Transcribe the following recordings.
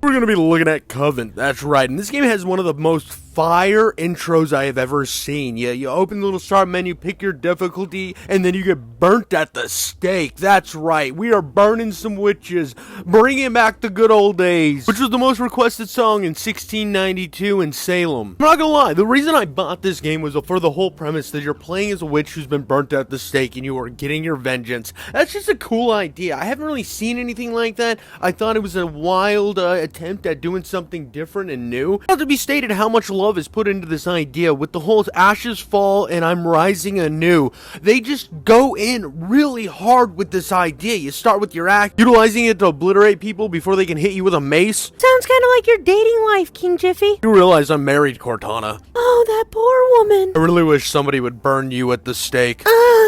We're going to be looking at Coven, that's right, and this game has one of the most fire intros I have ever seen. You open the little start menu, pick your difficulty, and then you get burnt at the stake. That's right, we are burning some witches, bringing back the good old days, which was the most requested song in 1692 in Salem. I'm not gonna lie, the reason I bought this game was for the whole premise that you're playing as a witch who's been burnt at the stake and you are getting your vengeance. That's just a cool idea. I haven't really seen anything like that. I thought it was a wild attempt at doing something different and new. Not to be stated how much love is put into this idea with the whole ashes fall and I'm rising anew. They just go in really hard with this idea. You start with your axe, utilizing it to obliterate people before they can hit you with a mace. Sounds kind of like your dating life, King Jiffy. You realize I'm married, Cortana. Oh, that poor woman. I really wish somebody would burn you at the stake.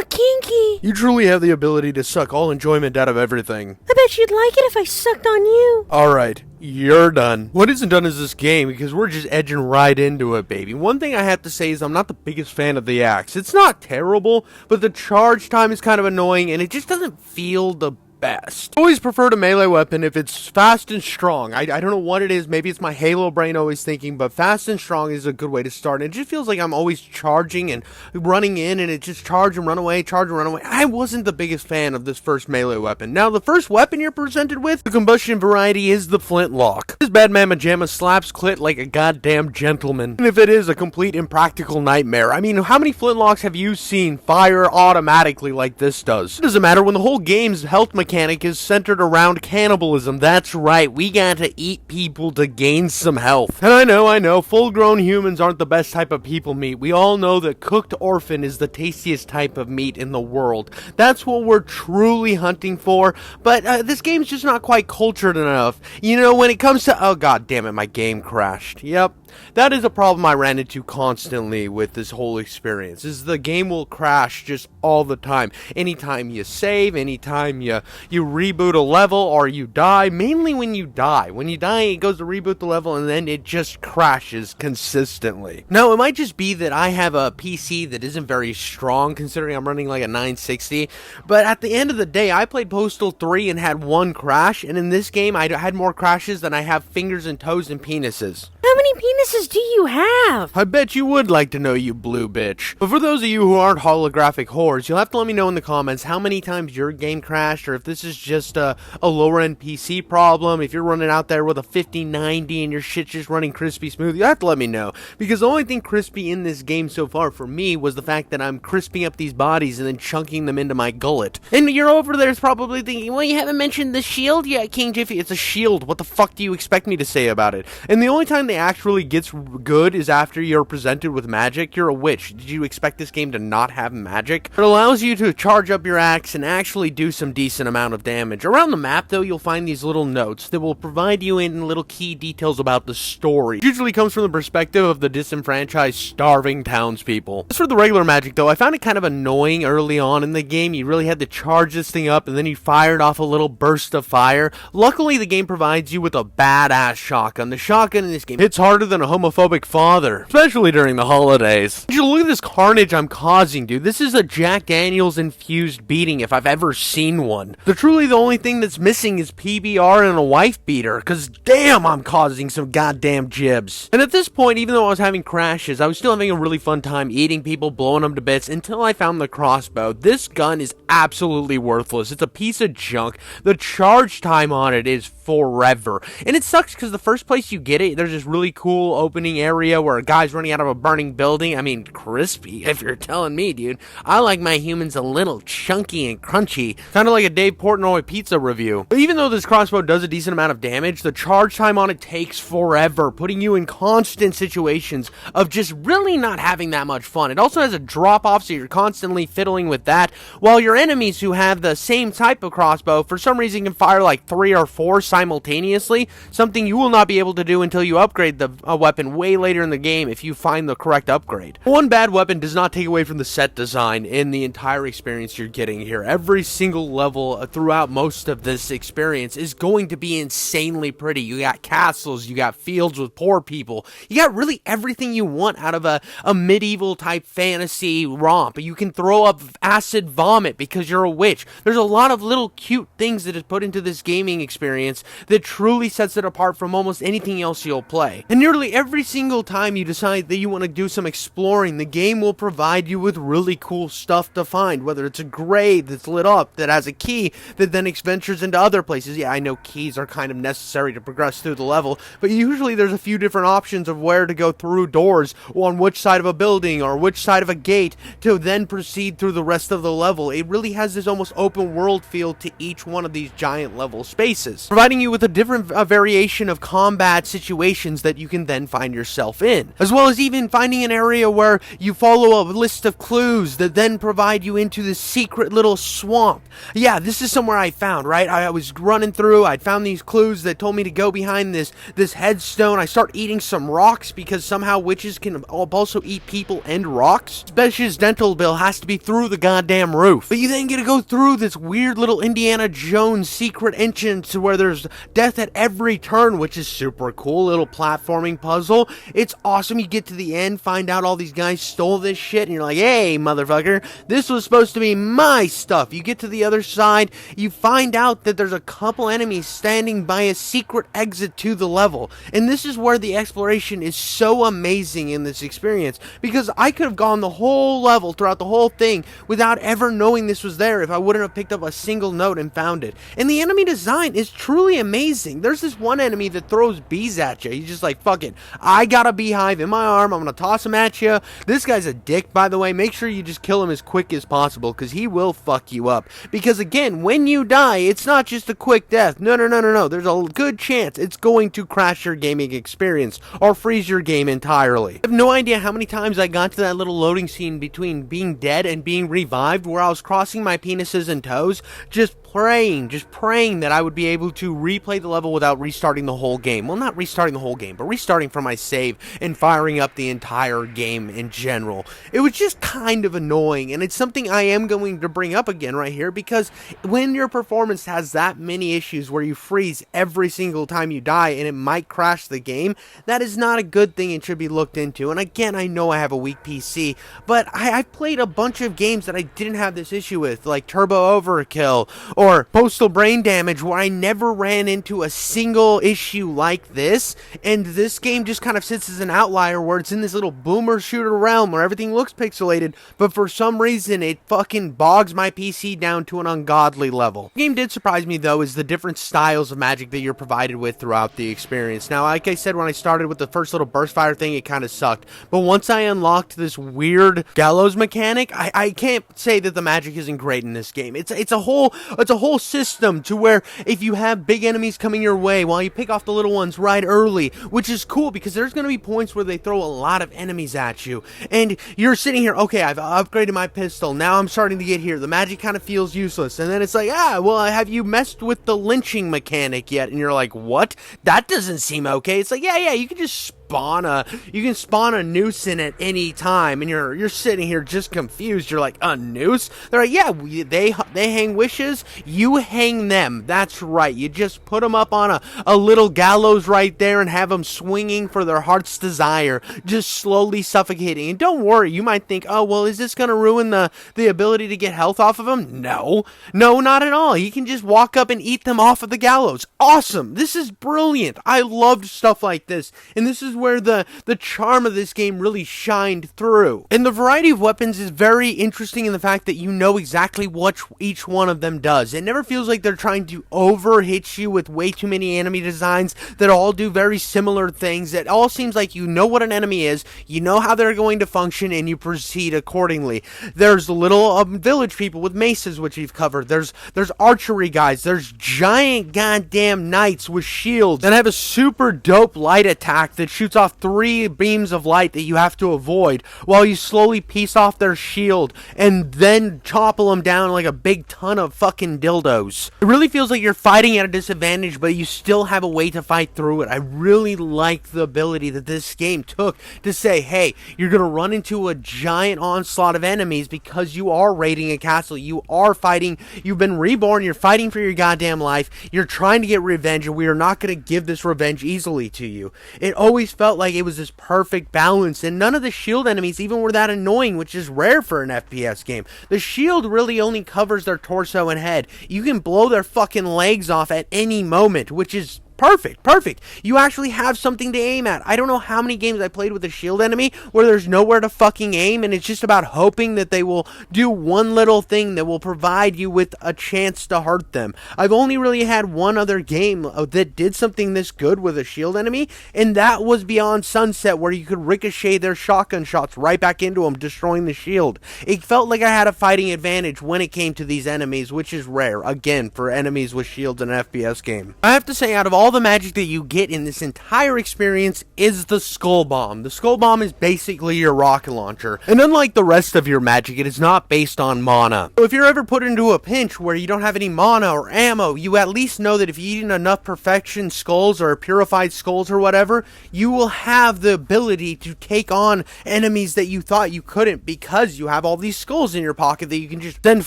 Kinky. You truly have the ability to suck all enjoyment out of everything. I bet you'd like it if I sucked on you. Alright, you're done. What isn't done is this game, because we're just edging right into it, baby. One thing I have to say is I'm not the biggest fan of the axe. It's not terrible, but the charge time is kind of annoying, and it just doesn't feel the best. I always prefer a melee weapon if it's fast and strong. I don't know what it is. Maybe it's my Halo brain always thinking, but fast and strong is a good way to start. And it just feels like I'm always charging and running in, and it just charge and run away, charge and run away. I wasn't the biggest fan of this first melee weapon. Now, the first weapon you're presented with, the combustion variety, is the flintlock. This bad mamma jamma slaps clit like a goddamn gentleman. And if it is a complete impractical nightmare, I mean, how many flintlocks have you seen fire automatically like this does? It doesn't matter when the whole game's health mechanic is centered around cannibalism. That's right, we got to eat people to gain some health. And I know, full-grown humans aren't the best type of people meat. We all know that cooked orphan is the tastiest type of meat in the world. That's what we're truly hunting for, but this game's just not quite cultured enough. You know, when it comes to... Oh, god damn it, my game crashed. Yep. That is a problem I ran into constantly with this whole experience, is the game will crash just all the time. Anytime you save, anytime you reboot a level or you die, mainly when you die. When you die, it goes to reboot the level and then it just crashes consistently. Now, it might just be that I have a PC that isn't very strong considering I'm running like a 960, but at the end of the day, I played Postal 3 and had one crash, and in this game, I had more crashes than I have fingers and toes and penises. How many penises do you have? I bet you would like to know, you blue bitch. But for those of you who aren't holographic whores, you'll have to let me know in the comments how many times your game crashed, or if this is just a lower-end PC problem, if you're running out there with a 5090 and your shit's just running crispy smooth, you have to let me know. Because the only thing crispy in this game so far for me was the fact that I'm crisping up these bodies and then chunking them into my gullet. And you're over there probably thinking, well, you haven't mentioned the shield yet, King Jiffy. It's a shield. What the fuck do you expect me to say about it? And the only time they actually gets good is after you're presented with magic. You're a witch. Did you expect this game to not have magic? It allows you to charge up your axe and actually do some decent amount of damage. Around the map, though, you'll find these little notes that will provide you in little key details about the story. It usually comes from the perspective of the disenfranchised, starving townspeople. As for the regular magic, though, I found it kind of annoying early on in the game. You really had to charge this thing up and then you fired off a little burst of fire. Luckily, the game provides you with a badass shotgun. The shotgun in this game hits harder than a homophobic father, especially during the holidays. You look at this carnage I'm causing, dude. This is a Jack Daniels infused beating if I've ever seen one. Truly the only thing that's missing is PBR and a wife beater, because damn, I'm causing some goddamn jibs. And at this point, even though I was having crashes, I was still having a really fun time eating people, blowing them to bits, until I found the crossbow. This gun is absolutely worthless. It's a piece of junk. The charge time on it is forever. And it sucks because the first place you get it, there's this really cool opening area where a guy's running out of a burning building. I mean, crispy, if you're telling me, dude. I like my humans a little chunky and crunchy, kind of like a Dave Portnoy pizza review. But even though this crossbow does a decent amount of damage, the charge time on it takes forever, putting you in constant situations of just really not having that much fun. It also has a drop-off, so you're constantly fiddling with that, while your enemies who have the same type of crossbow, for some reason can fire like 3 or 4 simultaneously, something you will not be able to do until you upgrade the a weapon way later in the game if you find the correct upgrade. One bad weapon does not take away from the set design in the entire experience you're getting here. Every single level throughout most of this experience is going to be insanely pretty. You got castles, you got fields with poor people, you got really everything you want out of a medieval type fantasy romp. You can throw up acid vomit because you're a witch. There's a lot of little cute things that is put into this gaming experience that truly sets it apart from almost anything else you'll play. And nearly every single time you decide that you want to do some exploring, the game will provide you with really cool stuff to find, whether it's a grave that's lit up that has a key that then ventures into other places. Yeah, I know keys are kind of necessary to progress through the level, but usually there's a few different options of where to go through doors, on which side of a building or which side of a gate to then proceed through the rest of the level. It really has this almost open world feel to each one of these giant level spaces, providing you with a different variation of combat situations that you can then find yourself in, as well as even finding an area where you follow a list of clues that then provide you into this secret little swamp. Yeah, this is somewhere I found, right? I was running through, I'd found these clues that told me to go behind this headstone. I start eating some rocks because somehow witches can also eat people and rocks. Special's dental bill has to be through the goddamn roof. But you then get to go through this weird little Indiana Jones secret entrance where there's death at every turn, which is super cool. Little platforming puzzle. It's awesome. You get to the end, find out all these guys stole this shit, and you're like, hey, motherfucker, this was supposed to be my stuff. You get to the other side, you find out that there's a couple enemies standing by a secret exit to the level. And this is where the exploration is so amazing in this experience, because I could have gone the whole level throughout the whole thing without ever knowing this was there if I wouldn't have picked up a single note and found it. And the enemy design is truly amazing. There's this one enemy that throws bees at you. He's just like, fuck it, I got a beehive in my arm, I'm gonna toss him at you. This guy's a dick, by the way. Make sure you just kill him as quick as possible, because he will fuck you up. Because again, when you die, it's not just a quick death. No. There's a good chance it's going to crash your gaming experience or freeze your game entirely. I have no idea how many times I got to that little loading scene between being dead and being revived where I was crossing my penises and toes, just praying that I would be able to replay the level without restarting the whole game. Well, not restarting the whole game, but restarting from my save and firing up the entire game in general. It was just kind of annoying, and it's something I am going to bring up again right here, because when your performance has that many issues where you freeze every single time you die and it might crash the game, that is not a good thing and should be looked into. And again, I know I have a weak PC, but I've played a bunch of games that I didn't have this issue with, like Turbo Overkill or Postal Brain Damage, where I never ran into a single issue like this. And this game just kind of sits as an outlier where it's in this little boomer shooter realm where everything looks pixelated, but for some reason it fucking bogs my PC down to an ungodly level. The game did surprise me though is the different styles of magic that you're provided with throughout the experience. Now, like I said, when I started with the first little burst fire thing, it kind of sucked. But once I unlocked this weird gallows mechanic, I can't say that the magic isn't great in this game. It's a whole system to where if you have big enemies coming your way, while you pick off the little ones right early, which is cool because there's going to be points where they throw a lot of enemies at you, and you're sitting here, okay, I've upgraded my pistol, now I'm starting to get here, the magic kind of feels useless, and then it's like, well, have you messed with the lynching mechanic yet? And you're like, what? That doesn't seem okay. It's like, yeah, you can just spawn a noose in at any time, and you're sitting here just confused. You're like, a noose? They're like, yeah, they hang wishes, you hang them. That's right. You just put them up on a little gallows right there and have them swinging for their heart's desire, just slowly suffocating. And don't worry, you might think, oh, well, is this gonna ruin the ability to get health off of them? No, not at all. You can just walk up and eat them off of the gallows. Awesome. This is brilliant. I loved stuff like this, and this is where the charm of this game really shined through. And the variety of weapons is very interesting in the fact that you know exactly what each one of them does. It never feels like they're trying to overhit you with way too many enemy designs that all do very similar things. It all seems like you know what an enemy is, you know how they're going to function, and you proceed accordingly. There's little village people with maces, which we've covered. There's archery guys. There's giant goddamn knights with shields that have a super dope light attack that shoots shoots off 3 beams of light that you have to avoid while you slowly piece off their shield and then topple them down like a big ton of fucking dildos. It really feels like you're fighting at a disadvantage, but you still have a way to fight through it. I really like the ability that this game took to say, hey, you're gonna run into a giant onslaught of enemies because you are raiding a castle, you are fighting, you've been reborn, you're fighting for your goddamn life, you're trying to get revenge, and we are not gonna give this revenge easily to you. It always felt like it was this perfect balance, and none of the shield enemies even were that annoying, which is rare for an FPS game. The shield really only covers their torso and head. You can blow their fucking legs off at any moment, which is perfect. You actually have something to aim at. I don't know how many games I played with a shield enemy where there's nowhere to fucking aim, and it's just about hoping that they will do one little thing that will provide you with a chance to hurt them. I've only really had one other game that did something this good with a shield enemy, and that was Beyond Sunset, where you could ricochet their shotgun shots right back into them, destroying the shield. It felt like I had a fighting advantage when it came to these enemies, which is rare, again, for enemies with shields in an FPS game. I have to say, out of all the magic that you get in this entire experience is the Skull Bomb. The Skull Bomb is basically your rocket launcher, and unlike the rest of your magic, it is not based on mana. So if you're ever put into a pinch where you don't have any mana or ammo, you at least know that if you eat enough perfection skulls or purified skulls or whatever, you will have the ability to take on enemies that you thought you couldn't because you have all these skulls in your pocket that you can just send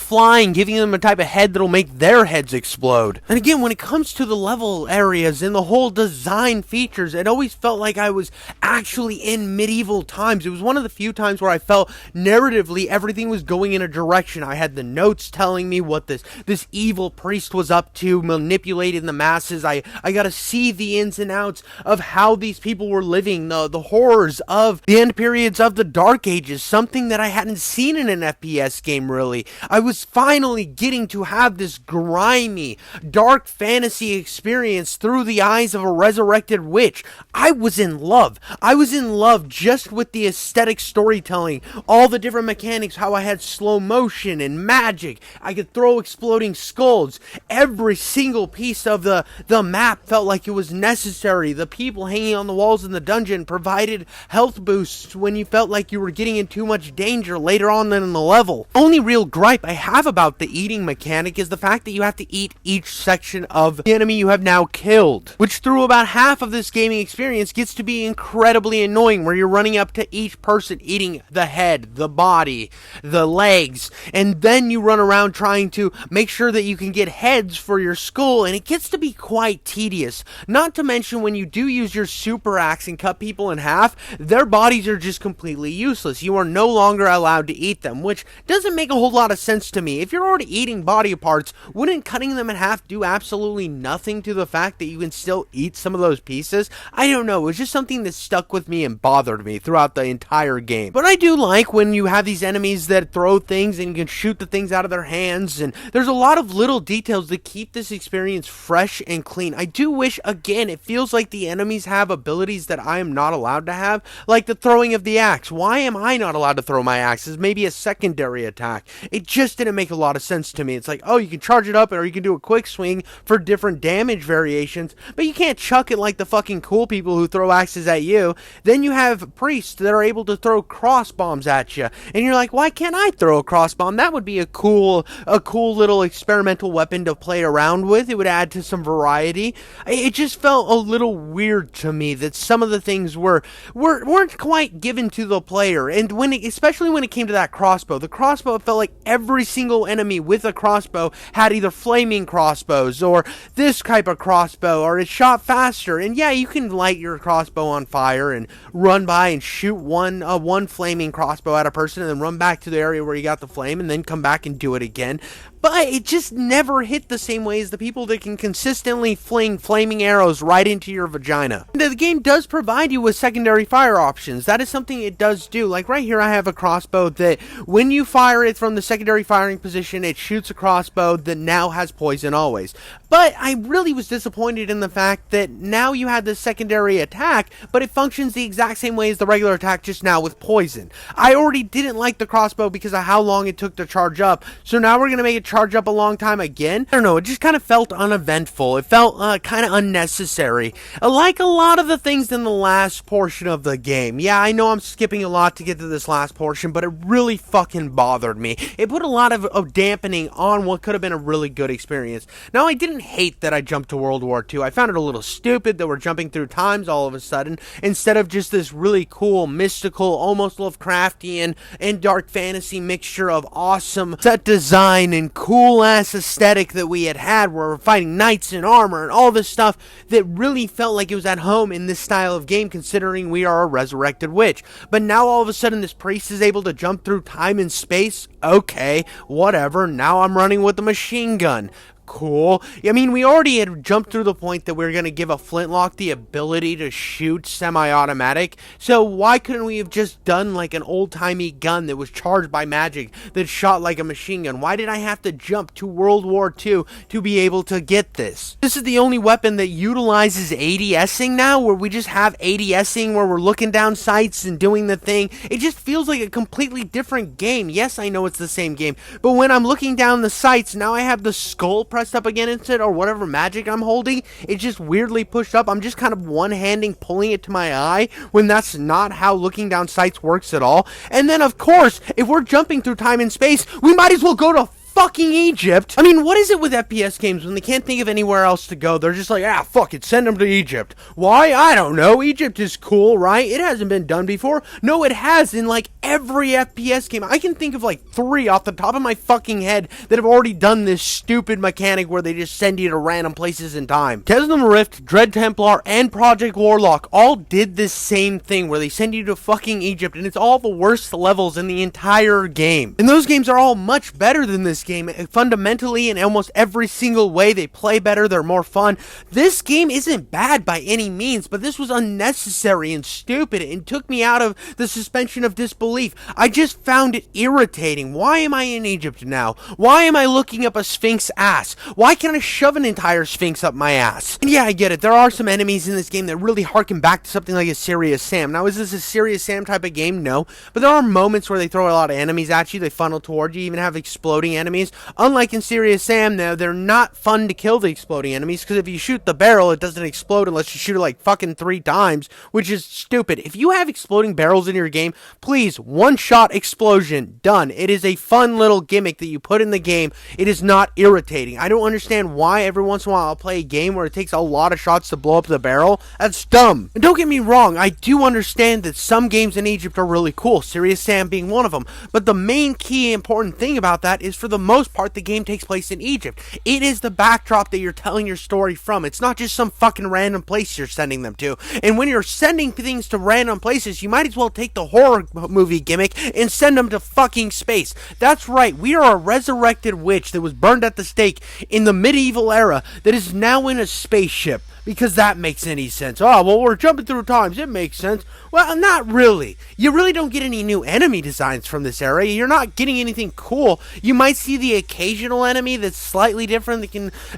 flying, giving them a type of head that'll make their heads explode. And again, when it comes to the level areas and the whole design features, it always felt like I was actually in medieval times. It was one of the few times where I felt narratively everything was going in a direction. I had the notes telling me what this evil priest was up to, manipulating the masses. I got to see the ins and outs of how these people were living, the horrors of the end periods of the Dark Ages, something that I hadn't seen in an FPS game really. I was finally getting to have this grimy, dark fantasy experience through the eyes of a resurrected witch. I was in love. I was in love just with the aesthetic storytelling, all the different mechanics, how I had slow motion and magic. I could throw exploding skulls. Every single piece of the map felt like it was necessary. The people hanging on the walls in the dungeon provided health boosts when you felt like you were getting in too much danger later on in the level. Only real gripe I have about the eating mechanic is the fact that you have to eat each section of the enemy you have now killed, which through about half of this gaming experience gets to be incredibly annoying, where you're running up to each person eating the head, the body, the legs, and then you run around trying to make sure that you can get heads for your skull, and it gets to be quite tedious. Not to mention, when you do use your super axe and cut people in half, their bodies are just completely useless. You are no longer allowed to eat them, which doesn't make a whole lot of sense to me. If you're already eating body parts, wouldn't cutting them in half do absolutely nothing to the fact that you can still eat some of those pieces? I don't know, it was just something that stuck with me and bothered me throughout the entire game. But I do like when you have these enemies that throw things and you can shoot the things out of their hands, and there's a lot of little details that keep this experience fresh and clean. I do wish, again, it feels like the enemies have abilities that I am not allowed to have, like the throwing of the axe. Why am I not allowed to throw my axe as maybe a secondary attack? It just didn't make a lot of sense to me. It's like, oh, you can charge it up or you can do a quick swing for different damage variations, but you can't chuck it like the fucking cool people who throw axes at you. Then you have priests that are able to throw cross bombs at you, and you're like, why can't I throw a cross bomb? That would be a cool little experimental weapon to play around with. It would add to some variety. It just felt a little weird to me that some of the things weren't quite given to the player, and especially when it came to that crossbow. The crossbow, it felt like every single enemy with a crossbow had either flaming crossbows or this type of crossbow, or it shot faster. And yeah, you can light your crossbow on fire and run by and shoot one flaming crossbow at a person and then run back to the area where you got the flame and then come back and do it again. But it just never hit the same way as the people that can consistently fling flaming arrows right into your vagina. And the game does provide you with secondary fire options. That is something it does do. Like right here, I have a crossbow that when you fire it from the secondary firing position, it shoots a crossbow that now has poison always. But I really was disappointed in the fact that now you had this secondary attack, but it functions the exact same way as the regular attack, just now with poison. I already didn't like the crossbow because of how long it took to charge up, so now we're going to make it charge up a long time again. I don't know, it just kind of felt uneventful. It felt kind of unnecessary. Like a lot of the things in the last portion of the game. Yeah, I know I'm skipping a lot to get to this last portion, but it really fucking bothered me. It put a lot of dampening on what could have been a really good experience. Now, I didn't hate that I jumped to World War II. I found it a little stupid that we're jumping through times all of a sudden, instead of just this really cool, mystical, almost Lovecraftian and dark fantasy mixture of awesome set design and cool-ass aesthetic that we had where we're fighting knights in armor and all this stuff that really felt like it was at home in this style of game, considering we are a resurrected witch. But now all of a sudden this priest is able to jump through time and space? Okay, whatever, now I'm running with a machine gun. Cool. I mean, we already had jumped through the point that we were going to give a flintlock the ability to shoot semi-automatic, so why couldn't we have just done like an old-timey gun that was charged by magic that shot like a machine gun? Why did I have to jump to World War II to be able to get this? This is the only weapon that utilizes ADSing now, where we just have ADSing where we're looking down sights and doing the thing. It just feels like a completely different game. Yes, I know it's the same game, but when I'm looking down the sights, now I have the skull pressed up against it, or whatever magic I'm holding, it's just weirdly pushed up. I'm just kind of one-handing pulling it to my eye when that's not how looking down sights works at all. And then, of course, if we're jumping through time and space, we might as well go to fucking Egypt. I mean, what is it with FPS games when they can't think of anywhere else to go? They're just like, fuck it, send them to Egypt. Why? I don't know. Egypt is cool, right? It hasn't been done before. No, it has in like every FPS game. I can think of like 3 off the top of my fucking head that have already done this stupid mechanic where they just send you to random places in time. Tesla Rift, Dread Templar, and Project Warlock all did this same thing where they send you to fucking Egypt, and it's all the worst levels in the entire game. And those games are all much better than this game fundamentally in almost every single way. They play better, they're more fun. This game isn't bad by any means, but this was unnecessary and stupid and took me out of the suspension of disbelief. I just found it irritating. Why am I in Egypt now? Why am I looking up a sphinx ass? Why can't I shove an entire sphinx up my ass? And yeah, I get it, there are some enemies in this game that really harken back to something like a Serious Sam. Now, is this a Serious Sam type of game? No, but there are moments where they throw a lot of enemies at you, they funnel toward you, even have exploding enemies. Unlike in Serious Sam, though, they're not fun to kill the exploding enemies, because if you shoot the barrel, it doesn't explode unless you shoot it like fucking 3 times, which is stupid. If you have exploding barrels in your game, please, one-shot explosion, done. It is a fun little gimmick that you put in the game. It is not irritating. I don't understand why every once in a while I'll play a game where it takes a lot of shots to blow up the barrel. That's dumb. And don't get me wrong, I do understand that some games in Egypt are really cool, Serious Sam being one of them, but the main key important thing about that is, for the most part, the game takes place in Egypt. It is the backdrop that you're telling your story from. It's not just some fucking random place you're sending them to. And when you're sending things to random places, you might as well take the horror movie gimmick and send them to fucking space. That's right, we are a resurrected witch that was burned at the stake in the medieval era that is now in a spaceship. Because that makes any sense. Oh, well, we're jumping through times. It makes sense. Well, not really. You really don't get any new enemy designs from this area. You're not getting anything cool. You might see the occasional enemy that's slightly different,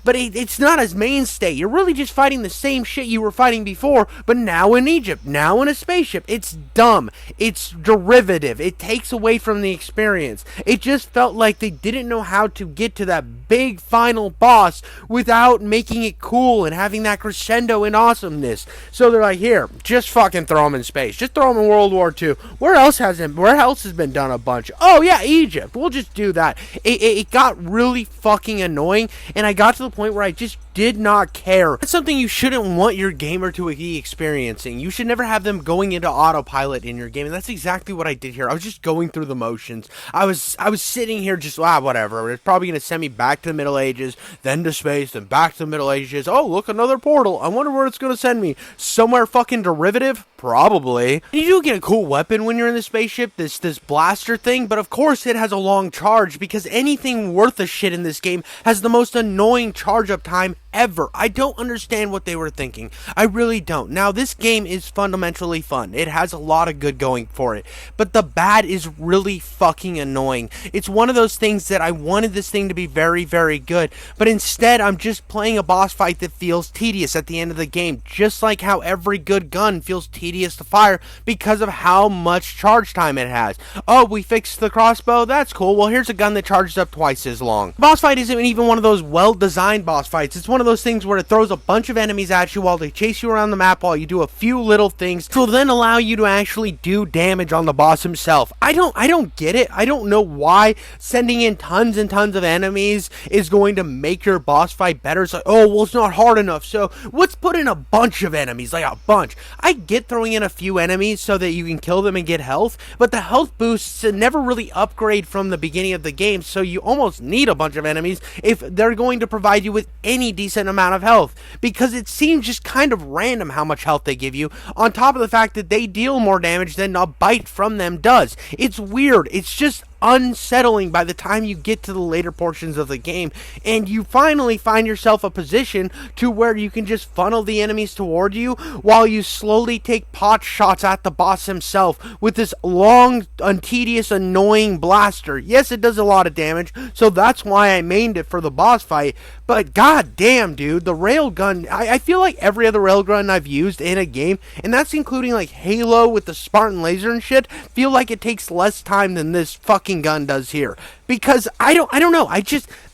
but it's not as mainstay. You're really just fighting the same shit you were fighting before, but now in Egypt, now in a spaceship. It's dumb. It's derivative. It takes away from the experience. It just felt like they didn't know how to get to that big final boss without making it cool and having that crescendo in awesomeness. So they're like, here, just fucking throw them in space. Just throw them in World War II. Where else has been done a bunch? Oh yeah, Egypt. We'll just do that. It got really fucking annoying, and I got to the point where I just did not care. That's something you shouldn't want your gamer to be experiencing. You should never have them going into autopilot in your game, and that's exactly what I did here. I was just going through the motions. I was sitting here just, whatever. It's probably going to send me back to the Middle Ages, then to space, then back to the Middle Ages. Oh, look, another portal. I wonder where it's going to send me. Somewhere fucking derivative? Probably. You do get a cool weapon when you're in the spaceship, this blaster thing, but of course it has a long charge, because anything worth a shit in this game has the most annoying charge up time ever. I don't understand what they were thinking. I really don't. Now, this game is fundamentally fun. It has a lot of good going for it, but the bad is really fucking annoying. It's one of those things that I wanted this thing to be very, very good, but instead I'm just playing a boss fight that feels tedious. at the end of the game, just like how every good gun feels tedious to fire because of how much charge time it has. Oh, we fixed the crossbow? That's cool. Well, here's a gun that charges up twice as long. The boss fight isn't even one of those well-designed boss fights. It's one of those things where it throws a bunch of enemies at you while they chase you around the map while you do a few little things to then allow you to actually do damage on the boss himself. I don't get it. I don't know why sending in tons and tons of enemies is going to make your boss fight better. It's like, oh, well, it's not hard enough, so let's put in a bunch of enemies, like a bunch. I get throwing in a few enemies so that you can kill them and get health, but the health boosts never really upgrade from the beginning of the game, so you almost need a bunch of enemies if they're going to provide you with any decent amount of health, because it seems just kind of random how much health they give you, on top of the fact that they deal more damage than a bite from them does. It's weird. It's just unsettling by the time you get to the later portions of the game, and you finally find yourself a position to where you can just funnel the enemies toward you while you slowly take pot shots at the boss himself with this long, tedious, annoying blaster. Yes, it does a lot of damage, so that's why I mained it for the boss fight, but god damn, dude, the railgun, I feel like every other railgun I've used in a game, and that's including like Halo with the Spartan laser and shit, feel like it takes less time than this fucking gun does here, because I don't know,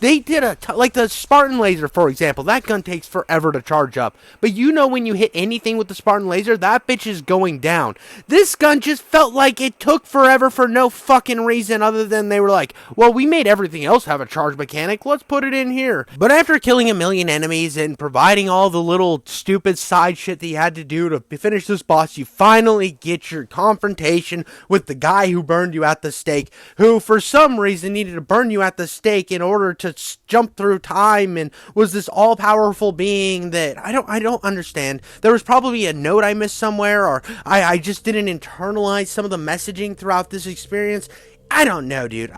they did like the Spartan laser, for example. That gun takes forever to charge up, but you know, when you hit anything with the Spartan laser, that bitch is going down. This gun just felt like it took forever for no fucking reason other than they were like, well, we made everything else have a charge mechanic, let's put it in here. But after killing a million enemies and providing all the little stupid side shit that you had to do to finish this boss, you finally get your confrontation with the guy who burned you at the stake, who for some reason needed to burn you at the stake in order to jump through time, and was this all-powerful being that I don't understand. There was probably a note I missed somewhere, or I just didn't internalize some of the messaging throughout this experience. I don't know, dude.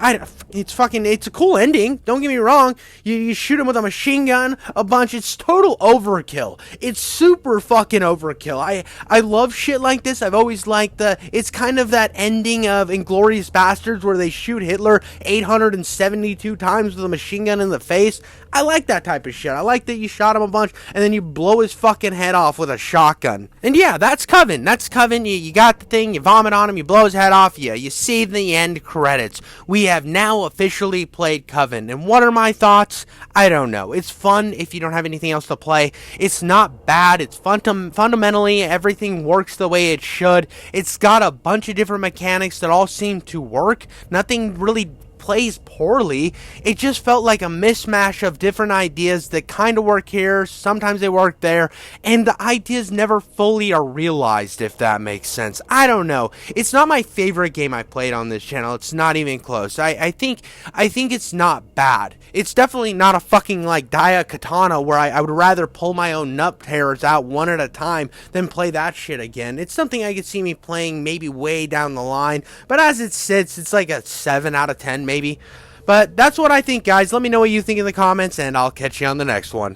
It's a cool ending. Don't get me wrong. You shoot him with a machine gun a bunch. It's total overkill. It's super fucking overkill. I love shit like this. I've always liked it's kind of that ending of Inglourious Bastards where they shoot Hitler 872 times with a machine gun in the face. I like that type of shit. I like that you shot him a bunch and then you blow his fucking head off with a shotgun. And yeah, that's Coven. That's Coven. You got the thing, you vomit on him, you blow his head off, you see the end credits. We have now officially played Coven. And what are my thoughts? I don't know. It's fun if you don't have anything else to play. It's not bad. It's fundamentally, everything works the way it should. It's got a bunch of different mechanics that all seem to work. Nothing really plays poorly. It just felt like a mismatch of different ideas that kind of work here, sometimes they work there, and the ideas never fully are realized, if that makes sense. I don't know. It's not my favorite game I played on this channel. It's not even close. I think it's not bad. It's definitely not a fucking like Dia Katana where I would rather pull my own nut hairs out one at a time than play that shit again. It's something I could see me playing maybe way down the line, but as it sits, it's like a 7 out of 10 maybe. But that's what I think, guys. Let me know what you think in the comments, and I'll catch you on the next one.